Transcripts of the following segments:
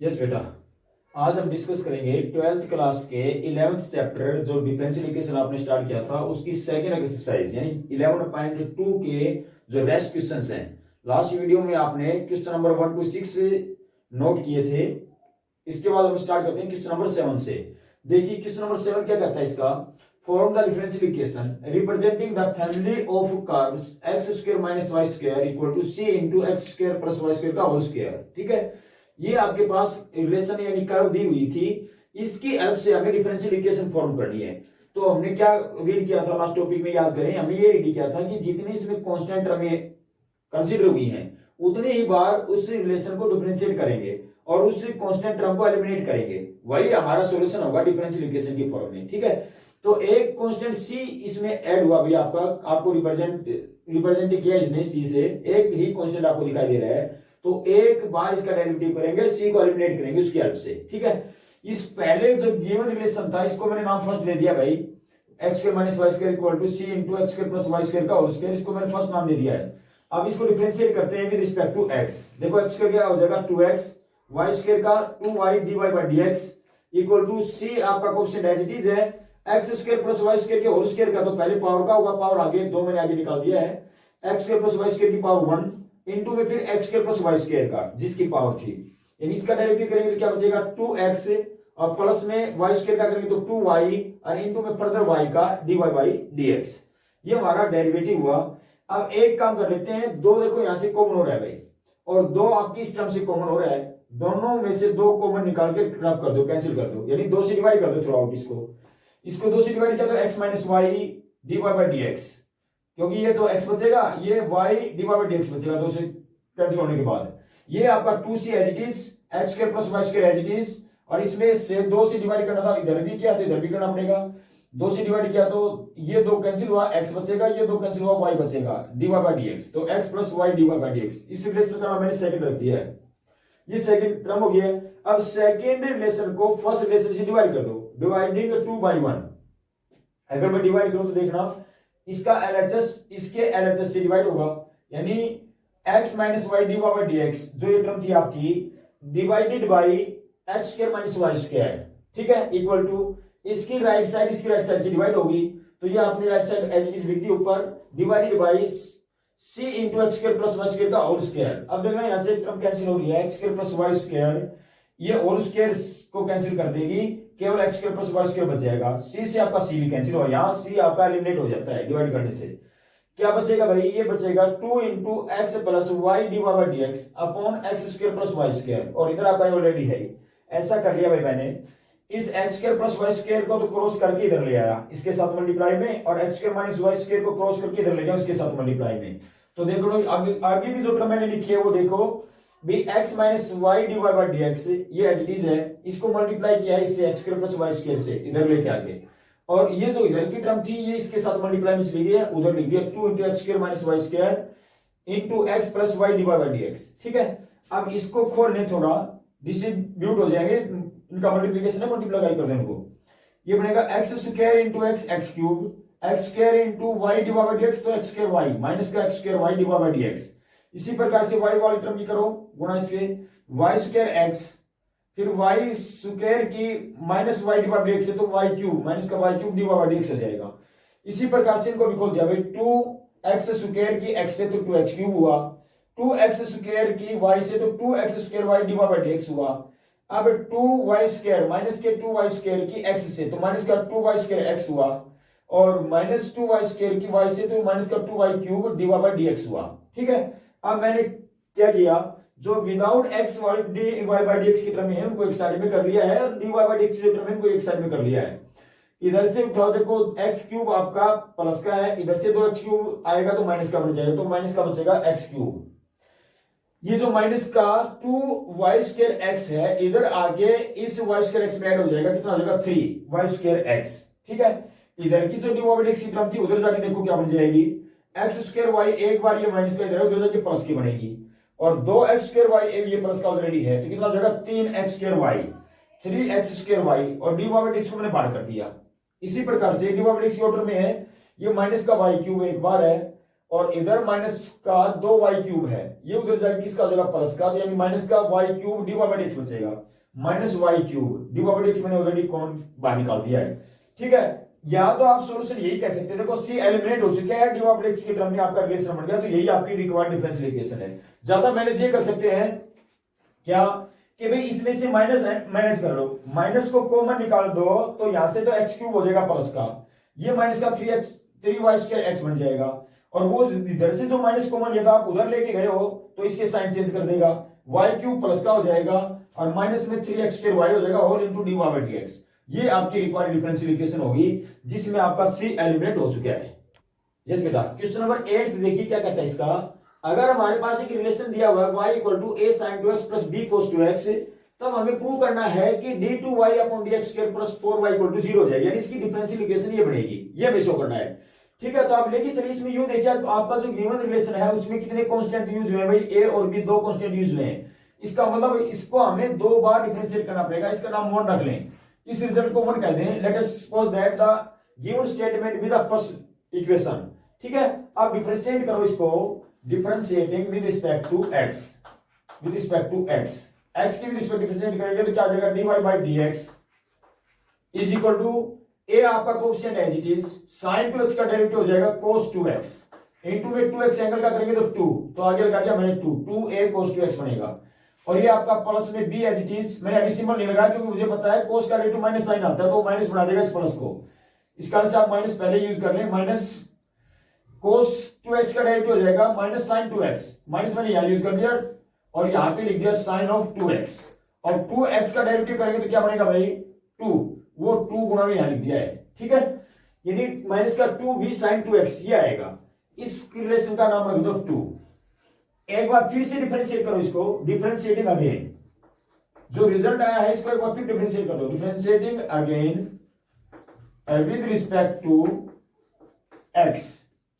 Yes बेटा, आज हम डिस्कस करेंगे ट्वेल्थ क्लास के 11th चैप्टर जो डिफरेंशियल इक्वेशन आपने स्टार्ट किया था उसकी सेकंड एक्सरसाइज यानी 11.2 के जो रेस्ट क्वेश्चंस हैं। लास्ट वीडियो में आपने क्वेश्चन नंबर 1 to 6 नोट किए थे। इसके बाद हम स्टार्ट करते हैं क्वेश्चन नंबर 7 से। देखिए क्वेश्चन नंबर 7 क्या कहता है इसका, form the differential equation representing the family of curves x square minus y square equal to c into x square plus y square का होल स्क्वायर। ठीक है, ये आपके पास रिलेशन यानी कर्व दी हुई थी, इसकी हेल्प से हमें डिफरेंशियल इक्वेशन फॉर्म करनी है। तो हमने क्या रीड किया था लास्ट टॉपिक में, याद करें, हमने ये रीड किया था कि जितनी इसमें कांस्टेंट हमें कंसीडर हुई हैं उतने ही बार उस रिलेशन को डिफरेंशिएट करेंगे और उस कांस्टेंट टर्म को एलिमिनेट करेंगे, वही हमारा सॉल्यूशन होगा डिफरेंशियल इक्वेशन की फॉर्म में। ठीक है, तो एक कांस्टेंट सी इसमें ऐड हुआ भैया, आपको रिप्रेजेंट किया इसने सी से, एक ही कांस्टेंट आपको दिखाई दे रहा है, तो एक बार इसका डेरिवेटिव करेंगे, सी को एलिमिनेट करेंगे उसकी हेल्प से। ठीक है, इस पहले जो गिवन रिलेशन था इसको मैंने नाम फर्स्ट दे दिया भाई, x square minus y square equal to c into x square plus y square का होल स्क्वायर, इसको मैंने फर्स्ट नाम दे दिया है। अब इसको डिफरेंशिएट करते हैं विद रिस्पेक्ट टू एक्स। देखो एक्स स्क्वायर क्या हो जाएगा 2x, वाई स्क्वायर का 2y dy by dx equal to c आपका कोएफिशिएंट एज इट इज है x square plus y square के होल स्क्वायर का, तो पहले पावर का होगा, पावर आगे 2 मैंने आगे निकाल दिया है, x square plus y square की पावर 1 इंटू में फिर x square plus y square का जिसकी पावर थी, यानी इसका डेरिवेटिव करेंगे तो क्या बचेगा 2x और प्लस में वाई स्क्वायर का करेंगे तो 2y और इंटू में फर्दर y का dy बाई dx। ये हमारा डेरिवेटिव हुआ। अब एक काम कर लेते हैं, दो देखो यहां से कॉमन हो रहा है भाई, और दो आपकी इस टर्म से कॉमन हो रहा है, दोनों में से दो कॉमन निकाल के रब कर दो, कैंसिल कर दो, यानी 2 से डिवाइड कर दो थ्रू आउट इसको 2 से डिवाइड किया तो x minus y d y by d x, क्योंकि ये तो x बचेगा, ये y d y by d x बचेगा 2 से कैंसिल होने के बाद। ये आपका 2c as it is, x square plus y square as it is, और इसमें से 2 से डिवाइड करना था, इधर भी किया तो इधर भी करना पड़ेगा, 2 से डिवाइड किया तो ये 2 कैंसिल हुआ, x बचेगा, ये 2 कैंसिल हुआ, y बचेगा dy बाई dx, तो x plus y dy by dx। इस रिलेशन का नाम मैंने सेकंड रख दिया है, ये सेकंड टर्म हो गया। अब सेकंड रिलेशन को फर्स्ट रिलेशन से डिवाइड कर दो, डिवाइडिंग 2 बाई 1। अगर मैं डिवाइड करूं तो देखना इसका LHS इसके LHS से डिवाइड होगा, यानी x minus y d by d x, जो ये टर्म थी आपकी, divided by x square minus y square. ठीक है, इक्वल टू इसकी राइट साइड इसकी राइट साइड से डिवाइड होगी, तो ये आपने right side as it is लिख दी ऊपर, divided by c into x square plus y square का होल स्क्वायर। अब देखना यहां से टर्म कैंसिल हो रही है, x square plus y square, ये होल स्क्वायर को कैंसिल कर देगी, केवल x square plus y square बच जाएगा, सी से आपका सी भी कैंसिल हो, यहां सी आपका एलिमिनेट हो जाता है डिवाइड करने से। क्या बचेगा भाई, ये बचेगा 2 into x plus y d y by d x upon x square plus y square, और इधर आपका ऑलरेडी है, ऐसा कर लिया भाई मैंने। इस x square plus y square को तो क्रॉस करके इधर ले आया इसके साथ मल्टीप्लाई में, और x square minus y square को क्रॉस करके इधर ले गया इसके साथ मल्टीप्लाई में। तो देखो आगे की जो टर्म मैंने लिखी है वो देखो भी, x minus y d y by d x, ये एज इट इज है, इसको मल्टीप्लाई किया है इससे x square plus y square से इधर लेके आगे, और ये जो इधर की टर्म थी ये इसके साथ मल्टीप्लाई में चली गई है, उधर लिख दिया 2 into x square minus y square into x plus y d y by d x. ठीक है, अब इसको खोल लें, थोड़ा डिस्ट्रीब्यूट हो जाएंगे, इनका मल्टीप्लीकेशन है, मल्टीप्लाई कर दें इनको, ये बनेगा x square into x x cube, x square into y d y by d x, तो एक्स स्क्वायर वाई माइनस का x square y d y by d x. इसी प्रकार से वाई वाली टर्म की करो गुणा इससे, वाई स्क्वायर एक्स, फिर वाई स्क्वायर की minus y d by d x है तो वाई क्यूब माइनस का y cube d by d x हो जाएगा। इसी प्रकार से इनको भी खोल दिया भाई, 2x स्क्वायर की x से तो 2x क्यूब हुआ, 2x स्क्वायर की y से तो 2x square y d by d x हुआ। अब 2y स्क्वायर माइनस के 2y स्क्वायर की x से तो माइनस का 2y स्क्वायर x हुआ, और माइनस 2y स्क्वायर की y से तो माइनस का 2y cube d by d x हुआ। ठीक है, अब मैंने क्या किया, जो without x d y by d x की टर्म है उनको एक साइड में कर लिया है, और d y by d x की टर्म है उनको एक साइड में कर लिया है। इधर से उठाओ, देखो एक्स क्यूब आपका प्लस का है, इधर से 2x क्यूब आएगा तो माइनस का बच जाएगा, तो माइनस का बचेगा एक्स क्यूब। ये जो माइनस का 2y स्क्वायर एक्स है, इधर आगे इस y स्क्वायर एक्स में ऐड हो जाएगा, कितना हो जाएगा 3y स्क्वायर एक्स। ठीक है, इधर की जो d y by d x की टर्म थी उधर जाके देखो क्या बन जाएगी, एक्स स्क्वायर वाई, एक बार ये माइनस का इधर है, उधर जाके प्लस की बनेगी, और 2x स्क्वायर वाई ये प्लस का ऑलरेडी है, तो कितना हो जाएगा 3x square y, 3x square y, और d y by d x को मैंने बाहर कर दिया। इसी प्रकार से d y by d x की ऑर्डर में है, ये माइनस का वाई क्यूब एक बार है, और इधर माइनस का 2y³ है, ये उधर जाएगा किसका हो जाएगा प्लस का, तो यानी माइनस का y³ dy/x बचेगा, -y³ dy/x मैंने ऑलरेडी कॉमन बाहर निकाल दिया है। ठीक है, या तो आप सॉल्यूशन यही कह सकते हैं, देखो c एलिमिनेट हो चुका है, dy/x के टर्म में आपका रिलेशन बन गया, तो यही आपकी रिक्वायर्ड डिफरेंशियल इक्वेशन है। ज्यादा मैनेज ये कर सकते हैं क्या कि भाई इसमें से माइनस मैनेज कर लो, माइनस को कॉमन निकाल दो तो यहां से तो x³ हो जाएगा प्लस का, ये माइनस का 3y² बन जाएगा, और वो इधर से जो माइनस कॉमन लिया था आप उधर लेके गए हो तो इसके साइन चेंज कर देगा, y³ प्लस का हो जाएगा और माइनस में 3x² y हो जाएगा होल इनटू dy/dx। ये आपकी रिक्वायर्ड डिफरेंशियल इक्वेशन होगी जिसमें आपका c एलिमिनेट हो चुका है। यस बेटा, क्वेश्चन नंबर 8 देखिए क्या कहता है इसका। अगर हमारे पास एक रिलेशन दिया हुआ है y = a sin 2x plus b cos 2x, तब हमें प्रूव करना है कि d2y/dx² प्लस 4y = 0 हो जाएगा, यानी इसकी डिफरेंशियल इक्वेशन ये बनेगी, ये हमें शो करना है। ठीक है, तो आप लेके चलिए इसमें यूं देखिए आपका जो गिवन रिलेशन है उसमें कितने कांस्टेंट यूज हुए हैं भाई, a और b दो कांस्टेंट यूज हुए हैं, इसका मतलब इसको हमें दो बार डिफरेंशिएट करना पड़ेगा, इसका नाम 1 रख लें, इस रिजल्ट को 1 कह दें। Let us suppose that the given statement with the first equation. ठीक है, आप डिफरेंशिएट करो इसको, differentiating with respect to x, with respect to x, x की विद रिस्पेक्ट डिफरेंशिएट करेंगे तो क्या आ जाएगा dy/dx is equal to a आपका coefficient as it is, sin 2x का डेरिवेटिव हो जाएगा cos 2x, इनटू में 2x एंगल का करेंगे तो 2, तो आगे लगा दिया मैंने 2a cos 2x बनेगा, और ये आपका प्लस में b एज इट इज, मैंने अभी सिंबल नहीं लगाया क्योंकि मुझे पता है cos का डेरिवेटिव माइनस साइन आता है तो माइनस बना देगा इस प्लस को, इस कारण से आप माइनस पहले यूज कर लें, माइनस cos 2x का डेरिवेटिव हो जाएगा माइनस sin 2x, माइनस मैंने यहां यूज कर दिया और यहां पे लिख दिया sin of 2x, और 2x का डेरिवेटिव करेंगे तो क्या बनेगा भाई 2, वो 2 गुणा में यहां लिख दिया है। ठीक है, यानी माइनस का 2b sin 2x ये आएगा, इस रिलेशन का नाम रख दो 2। एक बार फिर से डिफरेंशिएट करो इसको, डिफरेंशिएटिंग अगेन, जो रिजल्ट आया है इसको एक बार फिर डिफरेंशिएट कर दो, differentiating again with respect to x,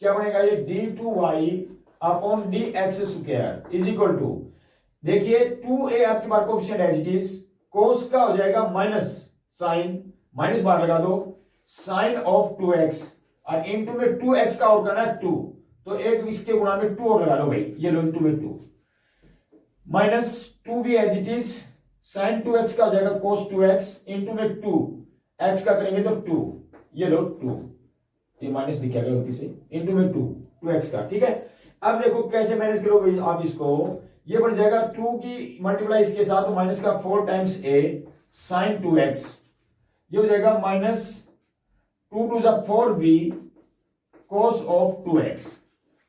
क्या बनेगा ये d2y/dx² इज इक्वल टू, देखिए 2a आपके बार coefficient as it is, cos का हो जाएगा माइनस साइन, माइनस बार लगा दो साइन ऑफ 2x, और इनटू में 2x का और करना है 2, तो एक इसके गुणा में 2 और लगा लो भाई, ये लो इनटू में 2, minus 2b as it is, sine 2x का हो जाएगा cos 2x, इनटू में 2x का करेंगे तो 2, ये लो 2, ये माइनस दिखा गया गलती से, इनटू में 2x का। ठीक है, अब देखो कैसे मैनेज करोगे आप इसको, ये बन जाएगा 2 की मल्टीप्लाई इसके साथ माइनस का 4 टाइम्स a sin 2x, ये हो जाएगा minus 2 2 4b cos of 2x,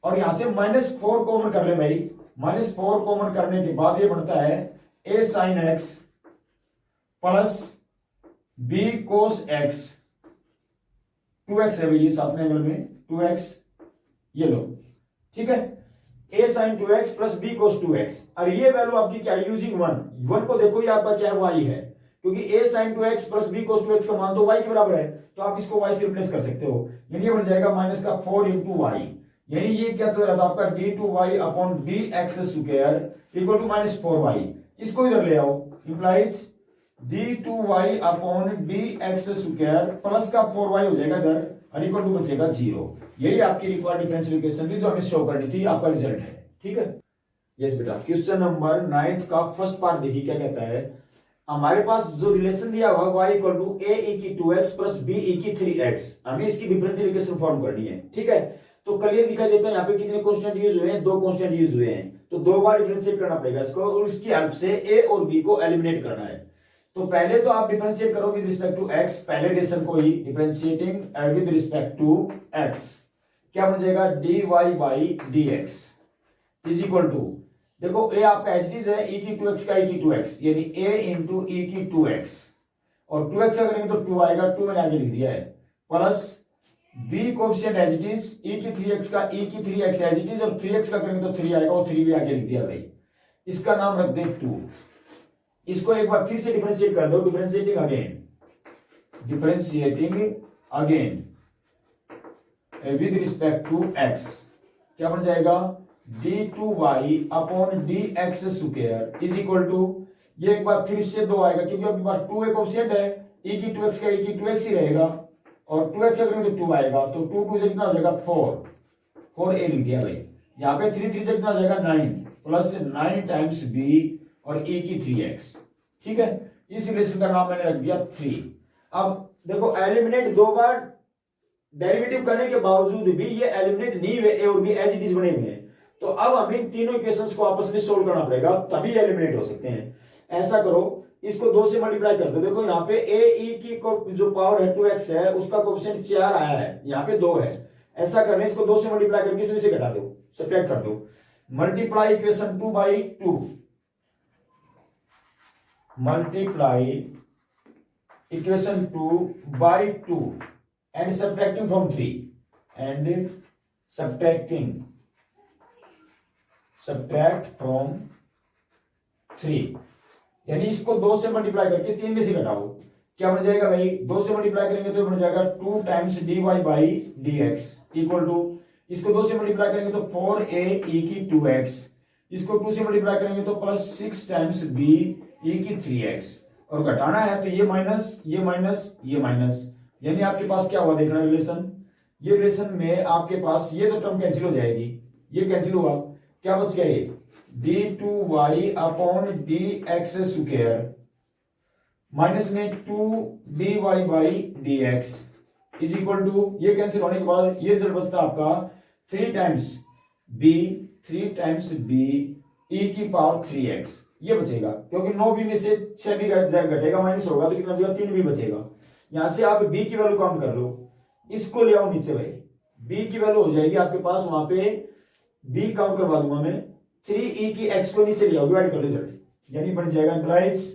और यहां से -4 कॉमन कर ले भाई, -4 कॉमन करने के बाद ये बनता है a sin x plus b cos x, 2x है भाई ये साथ में एंगल में 2x, ये लो। ठीक है, a sin 2x plus b cos 2x, और ये वैल्यू आपकी क्या है यूजिंग 1 को देखो ये आपका क्या है y है, क्योंकि a sin 2x plus b cos 2x का मान तो y के बराबर है, तो आप इसको y से रिप्लेस कर सकते हो, यानी ये बन जाएगा माइनस का 4 इंटू y, यानी ये क्या चल रहा था आपका d2y/dx² इक्वल टू -4y, इसको इधर ले आओ, इंप्लाइज d2y/dx² प्लस का 4y हो जाएगा इधर, और इक्वल टू बचेगा 0। यही आपकी रिक्वायर्ड डिफरेंशियल इक्वेशन थी जो हमें शो करनी थी, आपका रिजल्ट है। ठीक है, यस बेटा, क्वेश्चन नंबर 9 का फर्स्ट पार्ट देखिए क्या कहता है। हमारे पास जो रिलेशन दिया हुआ y = a(2x + b(3x), हमें इसकी डिफरेंशियल इक्वेशन फॉर्म करनी है। ठीक है, तो क्लियर दिखाई देता है यहाँ पे कितने कांस्टेंट यूज हुए हैं, 2 कांस्टेंट यूज हुए हैं, तो 2 बार डिफरेंशिएट करना पड़ेगा इसको, और इसकी हेल्प से a और b को एलिमिनेट करना है। तो पहले तो आप डिफरेंशिएट करो विद रिस्पेक्ट टू x, पहले रिलेशन को ही differentiating with respect to x, क्या बन जाएगा dy/dx इज इक्वल टू, देखो a आपका एज इट इज है e⁻² का e⁻², यानी a इंटू e⁻², और 2x का करेंगे तो 2 आएगा, 2 मैंने आगे लिख दिया है, plus b coefficient as it is e⁻³ का e⁻³ एज इट इज, और 3x का करेंगे तो 3 आएगा, और 3 भी आगे लिख दिया भाई, इसका नाम रख दे 2। इसको एक बार फिर से डिफरेंशिएट कर दो, differentiating again with respect to x, क्या बन जाएगा d2y/dx² इज इक्वल टू, ये एक बार फिर से 2 आएगा क्योंकि आपके पास 2 कोएफिशिएंट है, e⁻² का e⁻² ही रहेगा, और 2x करेंगे तो 2 आएगा, तो 2 2 से कितना हो जाएगा 4, 4a लिख दिया भाई। यहाँ पे 3 3 से कितना हो जाएगा 9 प्लस 9 टाइम्स b और e की 3x। ठीक है, इस रिलेशन का नाम मैंने रख दिया 3। अब देखो एलिमिनेट दो बार डेरिवेटिव करने के बावजूद भी ये एलिमिनेट नहीं हुए, ए और बी एज इट इज बने हुए हैं। तो अब हमें इन तीनों इक्वेशंस को आपस में सोल्व करना पड़ेगा, तभी एलिमिनेट हो सकते हैं। ऐसा करो, इसको 2 से मल्टीप्लाई कर दो। देखो यहाँ पे ए ई की जो पावर है 2x है, उसका कोएफिशिएंट 4 आया है, यहाँ पे 2 है। ऐसा करने, इसको 2 से मल्टीप्लाई करके इसमें से घटा दो, सब्ट्रैक्ट कर दो। Multiply equation 2 by 2, multiply equation 2 by 2 and subtracting from 3 and subtract from 3, यानी इसको 2 से मल्टीप्लाई करके 3 में से घटाओ। क्या बन जाएगा भाई, 2 से मल्टीप्लाई करेंगे तो बन जाएगा 2 times dy by dx equal to, इसको 2 से मल्टीप्लाई करेंगे तो 4a e की 2x, इसको 2 से मल्टीप्लाई करेंगे तो प्लस 6 टाइम्स b e की 3x, और घटाना है तो ये माइनस ये माइनस ये माइनस, यानी आपके पास क्या हुआ देखना रिलेशन। ये रिलेशन में आपके पास ये तो टर्म कैंसिल हो जाएगी, ये कैंसिल हुआ, क्या बच गया ये d2y upon dx square minus में 2dy by dx is equal to, ये कैंसिल होने के बाद ये रिजल्ट बचता आपका 3 टाइम्स b e की पावर 3x, ये बचेगा क्योंकि 9b में से 6b घटेगा, माइनस होगा तो कितना बचेगा 3b बचेगा। यहां से आप b की वैल्यू काउंट कर लो, इसको ले आओ नीचे भाई, b की वैल्यू हो जाएगी आपके पास, वहां पे b काउंट करवा दूंगा मैं, 3e की x को नीचे ले आओ, डिवाइड कर दो, यानी बन जाएगा implies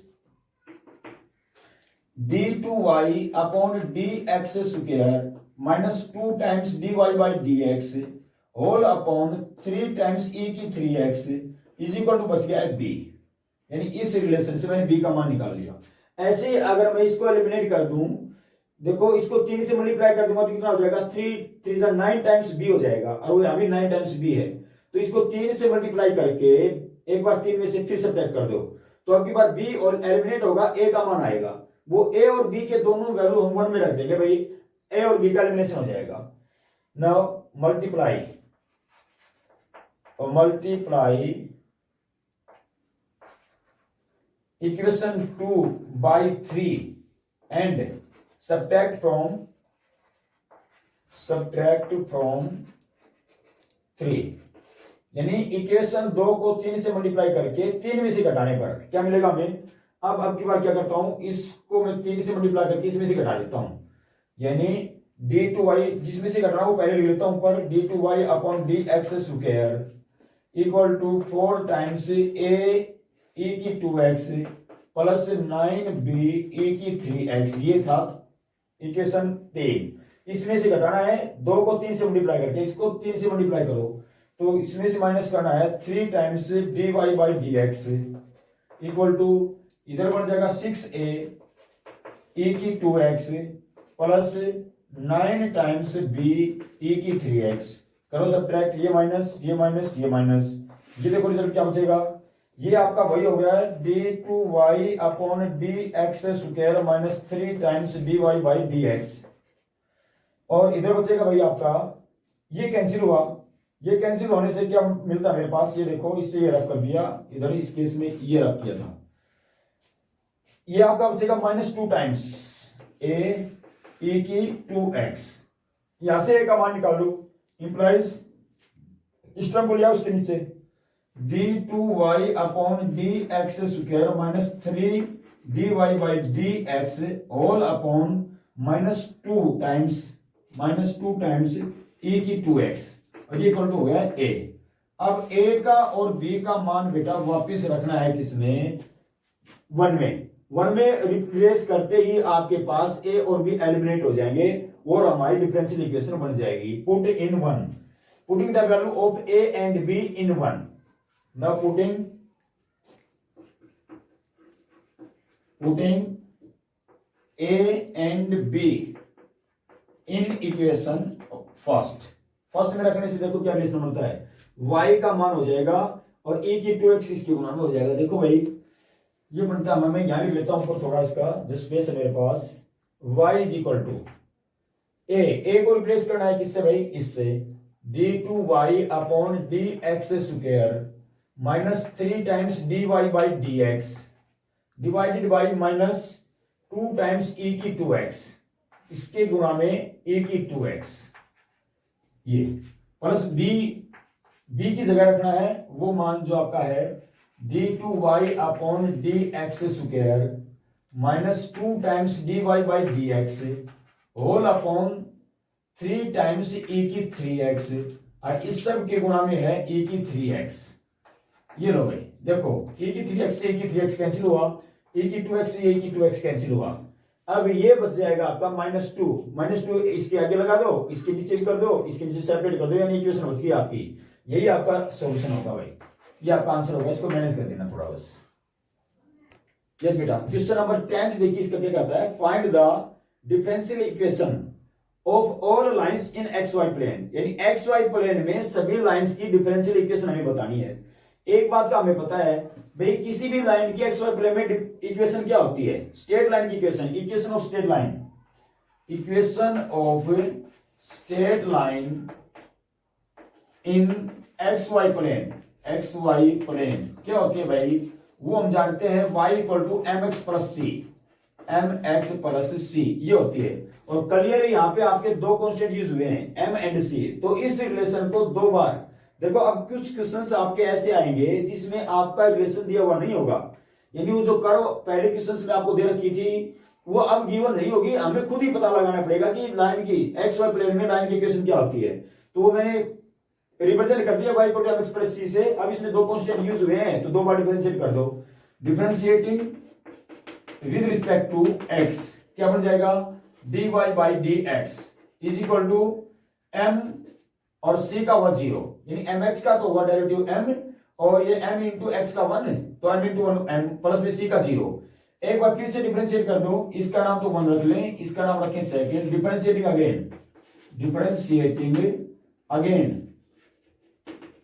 d2y upon dx square minus 2 times dy by dx whole upon 3 times e की 3x इज इक्वल टू बच गया है b, यानी इस रिलेशन से मैंने b का मान निकाल लिया। ऐसे ही अगर मैं इसको एलिमिनेट कर दूं, देखो इसको 3 से मल्टीप्लाई कर दूंगा तो कितना हो जाएगा 3 3 9 टाइम्स b हो जाएगा, और वो यहां भी 9 टाइम्स b है, तो इसको 3 से मल्टीप्लाई करके एक बार 3 में से फिर सब्ट्रैक्ट कर दो, तो अब की बार b और एलिमिनेट होगा, a का मान आएगा, वो a और b के दोनों वैल्यू हम 1 में रख देंगे भाई, a और b का एलिमिनेशन हो जाएगा। Now multiply equation 2 by 3 and subtract from 3, यानी इक्वेशन 2 को 3 से मल्टीप्लाई करके 3 में से घटाने पर क्या मिलेगा हमें। अब की बार क्या करता हूं, इसको मैं 3 से मल्टीप्लाई करके इसमें से घटा देता हूं, यानी d2y जिसमें से घटाना वो पहले लिख लेता हूं, पर d2y upon dx square equal to 4 times a e की 2x प्लस 9b e की 3x, ये था इक्वेशन 3। इसमें से घटाना है 2 को 3 से मल्टीप्लाई करके, इसको 3 से मल्टीप्लाई करो तो इसमें से माइनस करना है 3 times dy by dx equal to, इधर बन जाएगा 6a e की 2x plus 9 times b e की 3x, करो सब्ट्रैक्ट, ये माइनस ये माइनस ये माइनस, ये देखो रिजल्ट क्या बचेगा, ये आपका वही हो गया है d2y upon dx square minus 3 times dy by dx, और इधर बचेगा भाई आपका, ये कैंसिल हुआ, ये कैंसिल होने से क्या मिलता है मेरे पास, ये देखो इससे ये रब कर दिया, इधर इस केस में ये रब किया था, ये आपका बचेगा माइनस 2 टाइम्स a e की 2x, यहां से a का मान निकाल लो, इंप्लाइज इस टर्म को लिया उसके नीचे d2y upon dx square minus 3 dy by dx whole upon minus 2 times e की 2x, और ये इक्वल टू हो गया a। अब a का और b का मान बेटा वापिस रखना है किसमें, 1 में रिप्लेस करते ही आपके पास a और b एलिमिनेट हो जाएंगे और हमारी डिफरेंशियल इक्वेशन बन जाएगी। Putting the value of a and b in 1, now putting a and b in equation first में रखने से देखो क्या रिलेशन बनता है, y का मान हो जाएगा और e की 2x इसके गुणा में हो जाएगा। देखो भाई ये बनता है, मैं यहां लिख लेता हूं पर थोड़ा इसका जो स्पेस है मेरे पास, y is equal to a को रिप्लेस करना है किससे भाई, इससे, d2y upon dx square minus 3 times dy by dx divided by minus 2 times e की 2x, इसके गुणा में e की 2x, ये प्लस b की जगह रखना है वो मान जो आपका है d2y upon dx square minus 2 times dy by dx whole upon 3 times e की 3x, और इस सब के गुणा में है e की 3x। ये लो भाई देखो e की 3x से e की 3x कैंसिल हुआ, e की 2x से e की 2x कैंसिल हुआ। अब ये बच जाएगा आपका -2 इसके आगे लगा दो, इसके नीचे कर दो, इसके नीचे सेपरेट कर दो, यानी इक्वेशन बच गई आपकी। यही आपका सॉल्यूशन होगा भाई, ये आपका आंसर होगा। इसको मैनेज कर देना थोड़ा बस। यस बेटा, क्वेश्चन नंबर 10 देखिए, इसका क्या कहता है, find the differential equation of all lines in x y plane, यानी एक्स वाई प्लेन में सभी लाइंस की डिफरेंशियल इक्वेशन हमें बतानी है। एक बात का हमें पता है भाई, किसी भी लाइन की एक्स वाई प्लेन में इक्वेशन क्या होती है, स्ट्रेट लाइन की equation of straight line, equation of straight line in x y plane क्या होती है भाई, वो हम जानते हैं y equal to mx plus c ये होती है। और क्लियर यहां पे आपके दो कांस्टेंट यूज हुए हैं m एंड c, तो इस रिलेशन को दो बार देखो। अब कुछ क्वेश्चंस आपके ऐसे आएंगे जिसमें आपका रिलेशन दिया हुआ नहीं होगा, यानी वो जो कर्व पहले क्वेश्चंस में आपको दे रखी थी वो अब गिवन नहीं होगी, हमें खुद ही पता लगाना पड़ेगा कि लाइन की एक्स वाई प्लेन में लाइन की इक्वेशन क्या होती है। तो वो मैंने रिप्रेजेंट कर दिया y equal to mx plus c से। अब इसमें दो कांस्टेंट यूज हुए हैं तो दो बार डिफरेंशिएट कर दो, differentiating with respect to x क्या बन जाएगा, dy by dx is equal to m और c का हुआ 0, यानी mx का तो हुआ डेरिवेटिव m और ये m इंटू x का 1 तो m इंटू 1 m प्लस में c का 0। एक बार फिर से डिफरेंशिएट कर दो, इसका नाम तो 1 रख लें, इसका नाम रखें second, differentiating again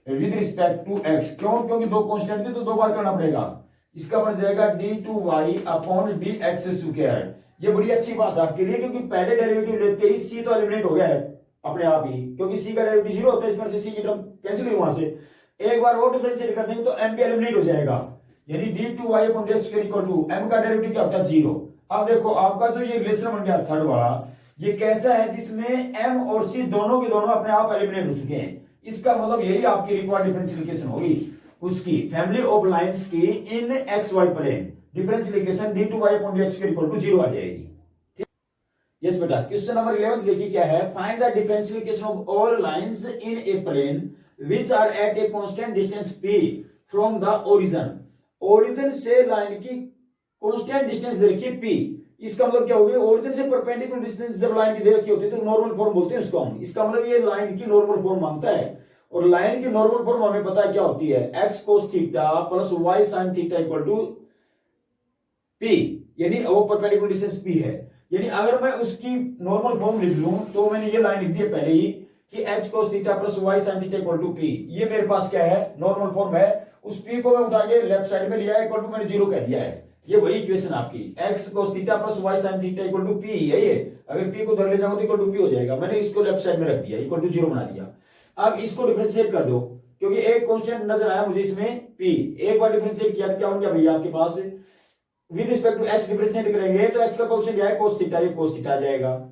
with respect to x, क्यों, क्योंकि दो कांस्टेंट थे तो दो बार करना पड़ेगा। इसका बन जाएगा d2y अपॉन dx स्क्वायर। ये बड़ी अच्छी बात है आपके लिए, क्योंकि पहले डेरिवेटिव लेते ही c तो एलिमिनेट हो गया है अपने आप ही, क्योंकि c का डेरिवेटिव 0 होता है, इसमें से c की टर्म कैंसिल हुई वहां से। एक बार और डिफरेंशिएट कर देंगे तो m भी एलिमिनेट हो जाएगा, यानी d2y upon dx square equal to m का डेरिवेटिव क्या होता है 0। अब देखो आपका जो ये रिलेशन बन गया थर्ड वाला, ये कैसा है जिसमें m और c दोनों के दोनों अपने आप एलिमिनेट हो चुके हैं। इसका मतलब यही आपकी रिक्वायर्ड डिफरेंशियल इक्वेशन होगी, उसकी फैमिली ऑफ लाइंस की in x y plane differential equation d2y upon dx equal to 0 आ जाएगी। यस बेटा, क्वेश्चन नंबर 11 देखिए क्या है, find the differential equation of all lines in a plane which are at a constant distance p from the origin. Origin से line की constant distance दे रखी है p, इसका मतलब क्या हो गया, ओरिजिन से परपेंडिकुलर डिस्टेंस जब लाइन की दे रखी होती है तो नॉर्मल फॉर्म बोलते हैं उसको हम। इसका मतलब ये लाइन की नॉर्मल फॉर्म मांगता है, और लाइन की नॉर्मल फॉर्म हमें पता है क्या होती है, x cos theta plus y sin theta equal to p, यानी वो परपेंडिकुलर डिस्टेंस p है। यानी अगर मैं उसकी नॉर्मल फॉर्म लिख लूं तो मैंने ये लाइन लिख दी है पहले ही कि h cos theta plus y sin theta equal to p, ये मेरे पास क्या है, नॉर्मल फॉर्म है। उस p को मैं उठा के लेफ्ट साइड में लिया है, इक्वल टू मैंने 0 कह दिया है। ये वही इक्वेशन आपकी x cos theta plus y sin theta equal to p है ये। अगर p को उधर ले जाऊंगा तो इक्वल टू p हो जाएगा, मैंने इसको लेफ्ट साइड में रख दिया, इक्वल टू 0 बना दिया। अब इसको डिफरेंशिएट कर दो, क्योंकि एक कांस्टेंट नजर आया मुझे इसमें p, एक बार डिफरेंशिएट किया तो क्या बन गया भैया आपके पास, with respect to x differentiate करेंगे तो x का कोएफिशिएंट क्या है cos थीटा, ये cos थीटा आ जाएगा।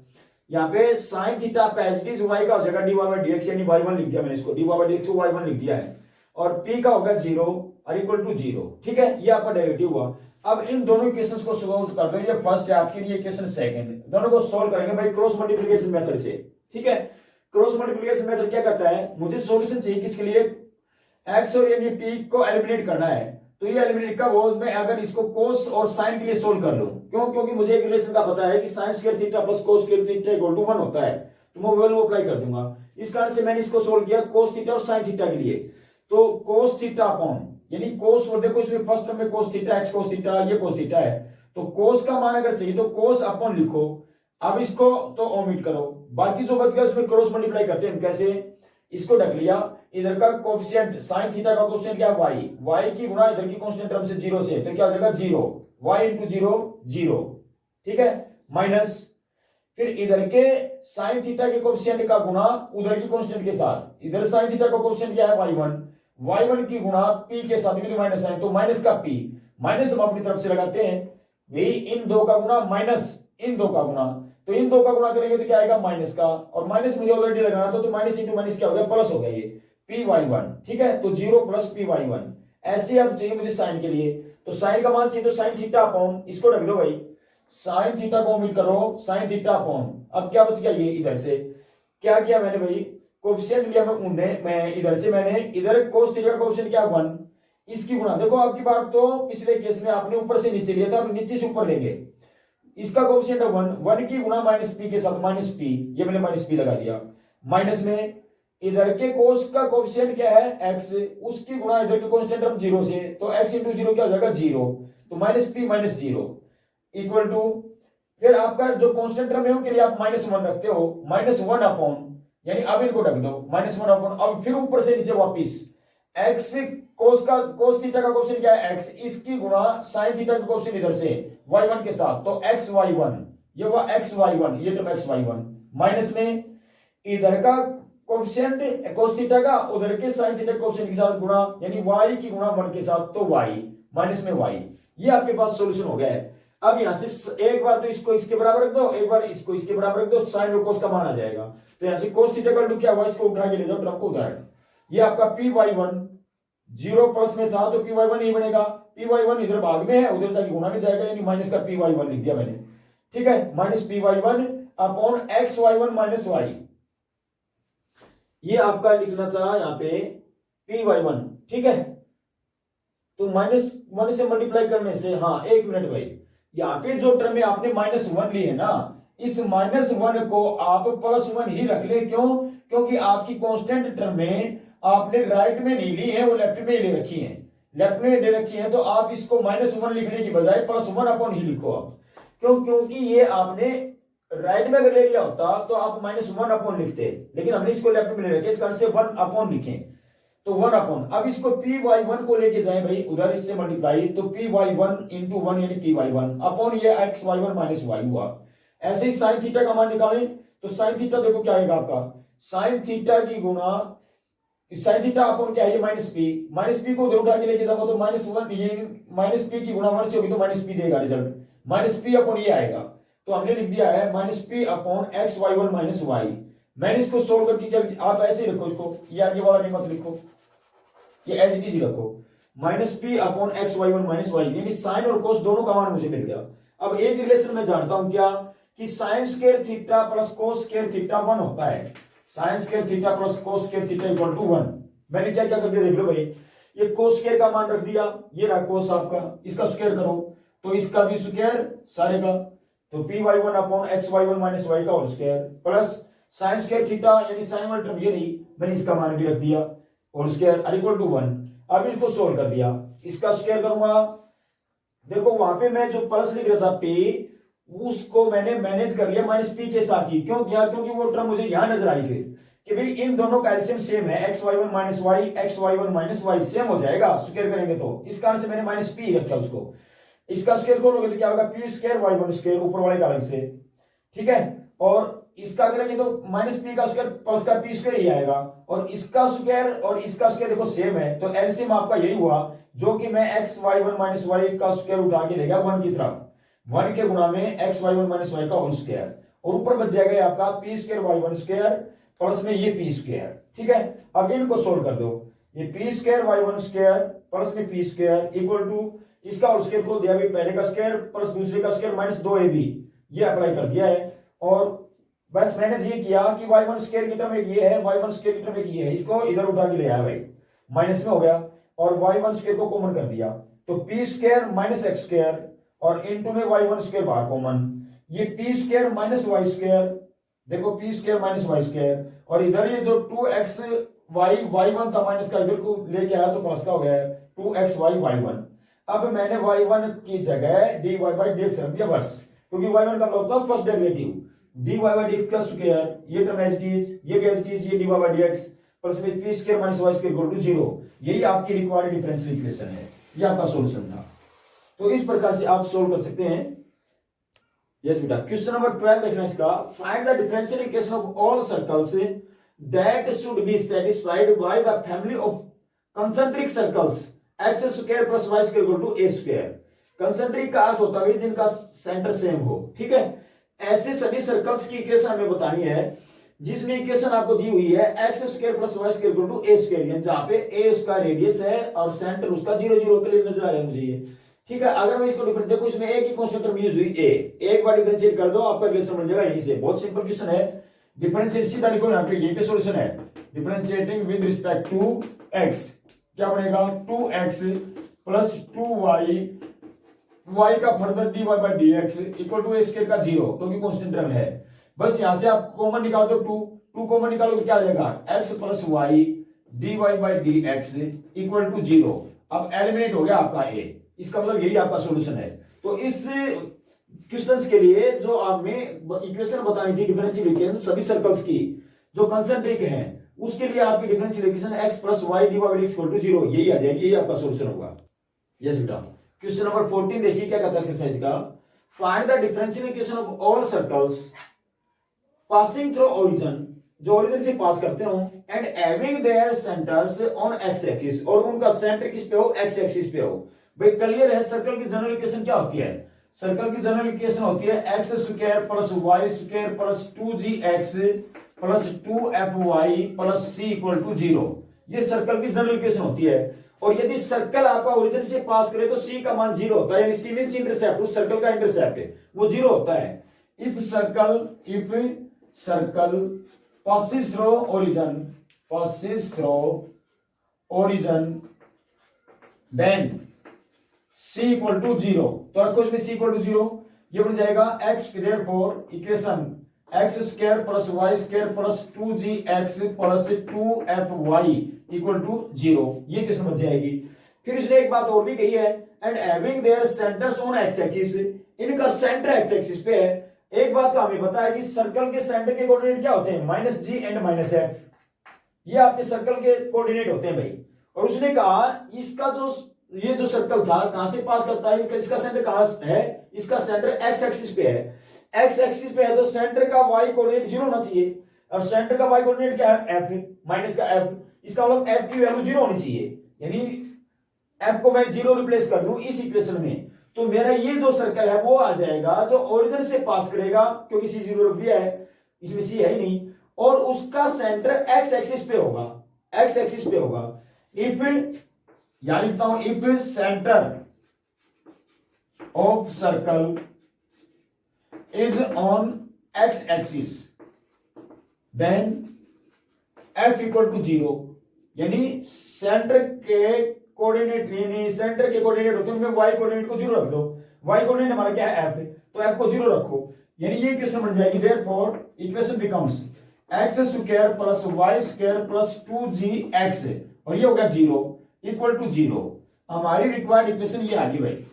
यहाँ पे sin थीटा पैरेंथेसिस y का हो जाएगा dy बाई dx, यानी y1 लिख दिया मैंने इसको, dy बाई dx को y1 लिख दिया है, और p का होगा 0 और इक्वल टू 0। ठीक है, ये आपका डेरिवेटिव हुआ। अब इन दोनों इक्वेशंस को सॉल्व कर दो, ये फर्स्ट है आपके लिए, इक्वेशन सेकंड, दोनों को सॉल्व करेंगे भाई क्रॉस मल्टीप्लिकेशन मेथड से। ठीक है, क्रॉस मल्टीप्लिकेशन मेथड क्या करता है, मुझे सॉल्यूशन चाहिए किसके लिए, x और यानी p को एलिमिनेट करना है। तो ये एलिमिनेट का वो मैं अगर इसको cos और sin के लिए सोल्व कर लूं, क्यों, क्योंकि मुझे एक रिलेशन का पता है कि sin square theta plus cos square theta equal to 1 होता है, तो मैं वैल्यू अप्लाई कर दूंगा। इस कारण से मैंने इसको सोल्व किया cos थीटा और sin थीटा के लिए। तो cos थीटा अपॉन, यानी cos, और देखो इसमें फर्स्ट टर्म में cos theta, x cos theta, ये cos थीटा है, तो cos का मान अगर चाहिए तो cos अपॉन लिखो। अब इसको तो ओमिट करो, बाकी जो बच गया उसमें क्रॉस मल्टीप्लाई करते हैं। कैसे, इसको ढक लिया, इधर का कोएफिशिएंट sin थीटा का कोएफिशिएंट क्या है y की गुणा इधर की कांस्टेंट टर्म से 0 से, तो क्या हो जाएगा 0, y इंटू 0 0। ठीक है, माइनस फिर इधर के साइन थीटा के कोएफिशिएंट का गुणा उधर की कांस्टेंट के साथ, इधर साइन थीटा का कोएफिशिएंट क्या है y1 की गुणा p के साथ भी माइनस साइन, तो माइनस का p, माइनस हम अपनी तरफ से लगाते हैं भाई, इन दो का गुणा माइनस इन दो का गुणा, तो इन दो का गुणा करेंगे तो क्या आएगा माइनस का, और माइनस मुझे ऑलरेडी लगाना था तो माइनस इंटू माइनस क्या हो गया प्लस हो गया ये py1, ठीक है, तो 0 प्लस py1। ऐसे अब चाहिए मुझे साइन के लिए, तो साइन का मान चाहिए तो साइन थीटा अपॉन, इसको रख दो भाई, साइन थीटा को ओमिट करो, साइन थीटा अपॉन, अब क्या बच गया ये, इधर से क्या किया मैंने भाई, कोएफिशिएंट लिया मैं इधर से, मैंने इधर कोस थीटा का कोएफिशिएंट क्या 1, इसकी गुणा, देखो आपकी बात तो पिछले केस में आपने ऊपर से नीचे लिया था, अब नीचे से ऊपर लेंगे, इसका कोएफिशिएंट है 1 की गुणा माइनस पी के साथ, माइनस पी, ये मैंने माइनस पी लगा दिया, माइनस में इधर के कोस का कोएफिशिएंट क्या है x, उसकी गुणा इधर के कांस्टेंट हम 0 से, तो x इंटू 0 क्या हो जाएगा 0, तो minus p minus 0 equal to, फिर आपका जो कांस्टेंट टर्म है उनके लिए आप -1 रखते हो, -1 अपॉन, यानी अब इनको रख दो -1 अपॉन, अब फिर ऊपर से नीचे वापिस x कोस थीटा का कोएफिशिएंट क्या है x, इसकी गुणा साइन थीटा का कोएफिशिएंट इधर से y1 के साथ, तो xy1, ये हुआ xy1, ये टर्म xy1, माइनस में इधर का कोएफिशिएंट कोस थीटा का उधर के साइन थीटा कोएफिशिएंट के साथ गुणा, यानी y की गुणा 1 के साथ, तो y माइनस में y, ये आपके पास सॉल्यूशन हो गया है। अब यहां से एक बार तो इसको इसके बराबर रख दो, एक बार इसको इसके बराबर रख दो, साइन और कोस का मान आ जाएगा, तो यहां से कोस थीटा का क्या हुआ, इसको उठा के ले जाओ टर्म को उधर, ये आपका py1 0 प्लस में था तो py1 ही बनेगा, py1 इधर भाग में है उधर से गुणा में जाएगा, यानी माइनस का py1 लिख दिया मैंने, ठीक है, minus py1 upon xy1 minus y, ये आपका लिखना था यहाँ पे py1, ठीक है, तो -1 से मल्टीप्लाई करने से, हाँ एक मिनट भाई, यहाँ पे जो टर्म में आपने -1 ली है ना, इस -1 को आप +1 ही रख ले, क्यों, क्योंकि आपकी कांस्टेंट टर्म में आपने राइट में नहीं ली है, वो लेफ्ट में ले रखी है, लेफ्ट में ले रखी है, तो आप इसको -1 लिखने की बजाय +1 अपॉन ही लिखो आप, क्यों, क्योंकि ये आपने राइट में अगर ले लिया होता तो आप -1 अपॉन लिखते, लेकिन हमने इसको लेफ्ट में ले रखे, इस कारण से 1 अपॉन लिखें, तो 1 अपॉन, अब इसको py1 को लेके जाए भाई उधर, इससे मल्टीप्लाई, तो py1 इंटू 1 यानी py1 अपॉन ये xy1 माइनस y हुआ। ऐसे ही साइन थीटा का मान निकालें, तो साइन थीटा देखो क्या आएगा आपका, साइन थीटा की गुणा साइन थीटा अपॉन क्या है, माइनस पी को उधर उठा के लेके जाओ तो -1, ये माइनस पी की गुणा 1 से होगी तो माइनस पी देगा रिजल्ट, माइनस पी अपॉन ये आएगा, तो हमने लिख दिया है -p upon xy1 minus y। मैंने इसको सोल्व करके क्या, आप ऐसे ही रखो इसको, ये आगे वाला नहीं मत लिखो, ये एज इट इज रखो, -p upon xy1 minus y, यानी साइन और कोस दोनों का मान मुझे मिल गया। अब एक रिलेशन मैं जानता हूं क्या, कि sine square theta plus cos square theta 1 होता है, sine square theta plus cos square theta equal to 1। मैंने क्या क्या कर दिया देख लो भाई, ये कोस स्क्वायर का मान रख दिया, ये रहा कोस आपका, इसका स्क्वायर करो तो इसका भी स्क्वायर सारे का, तो py1 upon xy1 minus y का whole square plus sine square theta यानी साइन वाली टर्म ये रही, मैंने इसका मान भी रख दिया होल स्क्वायर इक्वल टू 1। अब इसको सोल्व कर दिया, इसका स्क्वायर करूंगा, देखो वहां पे मैं जो प्लस लिख रहा था p, उसको मैंने मैनेज कर लिया -p के साथ ही, क्यों किया, क्योंकि वो टर्म मुझे यहां नजर आई फिर कि भाई इन दोनों का एलसीएम सेम है, xy1 minus y xy1 minus y same हो जाएगा स्क्वायर करेंगे तो, इस कारण से मैंने -p रखा उसको। इसका स्क्वायर करोगे तो क्या होगा, p स्क्वायर y1 स्क्वायर ऊपर वाले का अलग से, ठीक है, और इसका करेंगे तो -p का स्क्वायर प्लस का p स्क्वायर ही आएगा, और इसका स्क्वायर और इसका स्क्वायर देखो सेम है, तो एलसीएम आपका यही हुआ, जो कि मैं xy1 माइनस y का स्क्वायर उठा के लेगा 1 की तरफ, 1 के गुणा में xy1 माइनस y का होल स्क्वायर, और ऊपर बच जाएगा आपका p square y1 square plus में ये p स्क्वायर, ठीक है। अब इनको सोल्व कर दो, ये p square y1 square plus में p स्क्वायर इक्वल टू इसका होल स्क्वायर खोल दिया भाई, पहले का स्क्वायर प्लस दूसरे का स्क्वायर माइनस 2ab, ये अप्लाई कर दिया है, और बस मैंने ये किया कि y1 स्क्वायर की टर्म एक ये है, y1 स्क्वायर की टर्म एक ये है, इसको इधर उठा के ले आया भाई, माइनस में हो गया, और y1 स्क्वायर को कॉमन कर दिया, तो p square minus x square और इनटू में y1 स्क्वायर बाहर कॉमन, ये p square minus y square, देखो p square minus y square, और इधर ये जो 2x y1 था माइनस का, इधर को लेके आया तो प्लस का हो गया 2xy y1। अब मैंने y1 की जगह dy बाई dx रख दिया बस, क्योंकि y1 का होता है first derivative, dy by dx का स्क्वायर, ये टर्म एज इट इज, ये भी एज इट इज, ये dy बाई dx प्लस में p square minus y square equal to 0, यही आपकी रिक्वायर्ड डिफरेंशियल इक्वेशन है, ये आपका सॉल्यूशन था। तो इस प्रकार से आप सोल्व कर सकते हैं यस बेटा, क्वेश्चन नंबर 12 देखना इसका। Find the differential equation of all circles that should be satisfied by the family of concentric circles x square plus y square equal to a square. Concentric का अर्थ होता है जिनका सेंटर सेम हो, ठीक है। ऐसे सभी सर्कल्स की इक्वेशन हमें बतानी है जिसमें इक्वेशन आपको दी हुई है x square plus y square equal to a square, जहां पे ए उसका रेडियस है और सेंटर उसका 0 0 के लिए नजर आ रहा है मुझे ये, ठीक है। अगर मैं इसको डिफरेंट देखो, इसमें एक ही कांस्टेंट टर्म यूज हुई ए, एक बार डिफरेंशिएट कर दो आपका रिलेशन बन जाएगा यहीं से। बहुत सिंपल क्वेश्चन है, डिफरेंशिएट सीधा लिखो यहाँ पे, यहीं पे सॉल्यूशन है। Differentiating with respect to x क्या बनेगा 2x प्लस 2y, y का further dy by d x equal to a square का 0, क्योंकि कांस्टेंट टर्म है। बस यहां से आप कॉमन निकाल दो, 2 कॉमन निकालो तो क्या आ जाएगा x plus y dy by d x equal to 0। अब एलिमिनेट हो गया आपका a, इसका मतलब यही आपका सॉल्यूशन है। तो इस क्वेश्चंस के लिए जो आपने इक्वेशन बतानी थी डिफरेंशियल इक्वेशन सभी सर्कल्स की जो कंसेंट्रिक हैं, उसके लिए आपकी differential equation x plus y d by equal to 0 यही आ जाएगी, यही आपका सॉल्यूशन होगा। यस बेटा, क्वेश्चन नंबर 14 देखिए क्या कहता है एक्सरसाइज का। Find the differential equation of all circles passing through origin, जो ओरिजिन से पास करते हो, and having their centres on x axis, और उनका सेंटर किस पे हो एक्स एक्सिस पे हो। भाई क्लियर है, सर्कल की जनरल इक्वेशन क्या होती है? सर्कल की जनरल इक्वेशन होती है x square plus y square plus 2gx plus 2fy plus c equal to 0। ये सर्कल की जनरल इक्वेशन होती है। और यदि सर्कल आपका ओरिजिन से पास करे तो c का मान 0 होता है, यानी c मींस इंटरसेप्ट, उस सर्कल का इंटरसेप्ट है वो 0 होता है। If circle passes through origin then c equal to 0, तो रखो इसमें c इक्वल टू 0, ये बन जाएगा x square for equation x square plus y square plus 2gx plus 2fy equal to 0, ये इक्वेशन बन जाएगी। फिर इसने एक बात और भी कही है, and having their centres on x axis, इनका सेंटर एक्स एक्सिस पे है। एक बात तो हमें पता है कि सर्कल के सेंटर के कोऑर्डिनेट क्या होते हैं -g एंड -f, ये आपके सर्कल के कोऑर्डिनेट होते हैं भाई। और उसने कहा इसका जो ये जो सर्कल था कहां से पास करता है, इसका सेंटर कहां है, इसका सेंटर एक्स एक्सिस पे है। एक्स एक्सिस पे है तो सेंटर का वाई कोऑर्डिनेट 0 होना चाहिए, और सेंटर का वाई कोऑर्डिनेट क्या है f माइनस का f, इसका मतलब f की वैल्यू 0 होनी चाहिए, यानी f को मैं 0 रिप्लेस कर दूं इस इक्वेशन में, तो मेरा ये जो सर्कल है वो आ जाएगा जो ओरिजिन से पास करेगा, क्योंकि c 0 रख दिया है, इसमें c है ही नहीं, और उसका सेंटर एक्स एक्सिस पे होगा, एक्स एक्सिस पे होगा। इफ यानी लिखता हूं if centre of circle is on x axis then f equal to 0, यानी सेंटर के कोऑर्डिनेट, यानी सेंटर के कोऑर्डिनेट होते हैं उनमें y कोऑर्डिनेट को 0 रख दो, y कोऑर्डिनेट हमारा क्या है f, तो f को 0 रखो, यानी ये इक्वेशन बन जाएगी। Therefore equation becomes x square plus y square plus 2gx, और ये हो गया 0 इक्वल टू 0। हमारी रिक्वायर्ड इक्वेशन ये आ गई भाई,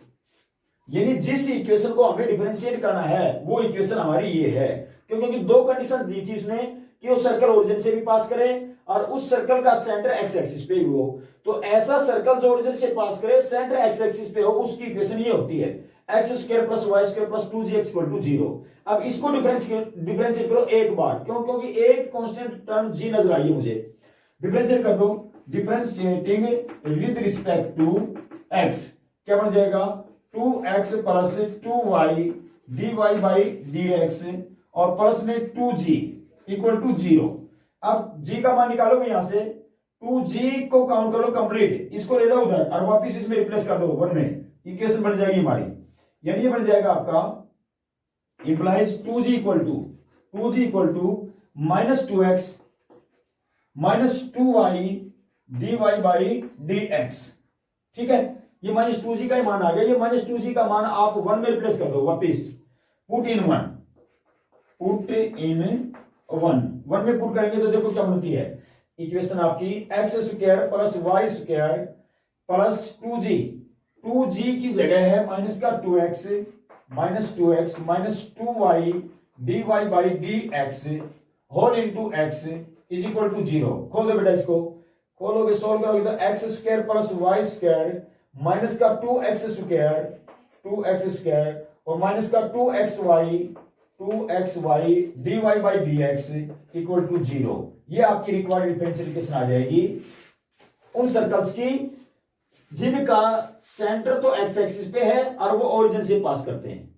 यानी जिस इक्वेशन को हमें डिफरेंशिएट करना है वो इक्वेशन हमारी ये है, क्योंकि दो कंडीशन दी थी उसने कि वो सर्कल ओरिजिन से भी पास करे और उस सर्कल का सेंटर एक्स एक्सिस पे ही हो। तो ऐसा सर्कल जो ओरिजिन से पास करे सेंटर एक्स एक्सिस पे हो उसकी इक्वेशन ये होती है x square plus y square plus 2gx equal to 0। अब इसको डिफरेंशिएट करो एक बार, क्यों, क्योंकि एक कांस्टेंट टर्म g नजर आई है मुझे, डिफरेंशिएट कर दो। Differentiating with respect to x क्या बन जाएगा 2x plus 2y dy by dx और प्लस में 2g इक्वल टू 0। अब g का मान निकालो यहां से, 2g को काउंट करो कंप्लीट, इसको ले जाओ उधर और वापिस इसमें रिप्लेस कर दो 1 में, इक्वेशन बन जाएगी हमारी, यानी ये बन जाएगा आपका implies 2g equal to minus 2x minus 2y dy by dx, ठीक है। ये माइनस 2g का ही मान आ गया, ये माइनस 2g का मान आप 1 में रिप्लेस कर दो वापिस, पुट इन 1 1 में पुट करेंगे तो देखो क्या बनती है इक्वेशन आपकी x square plus y square plus 2g की जगह है माइनस का 2x minus 2y dy by dx whole into x is equal to 0। खोल दो बेटा, इसको खोलोगे सोल्व करोगे तो x square plus y square minus का 2x स्क्वायर और माइनस का 2xy dy by dx equal to 0। ये आपकी रिक्वायर्ड डिफरेंशियल इक्वेशन आ जाएगी उन सर्कल्स की जिनका सेंटर तो एक्स एक्सिस पे है और वो ओरिजिन से पास करते हैं।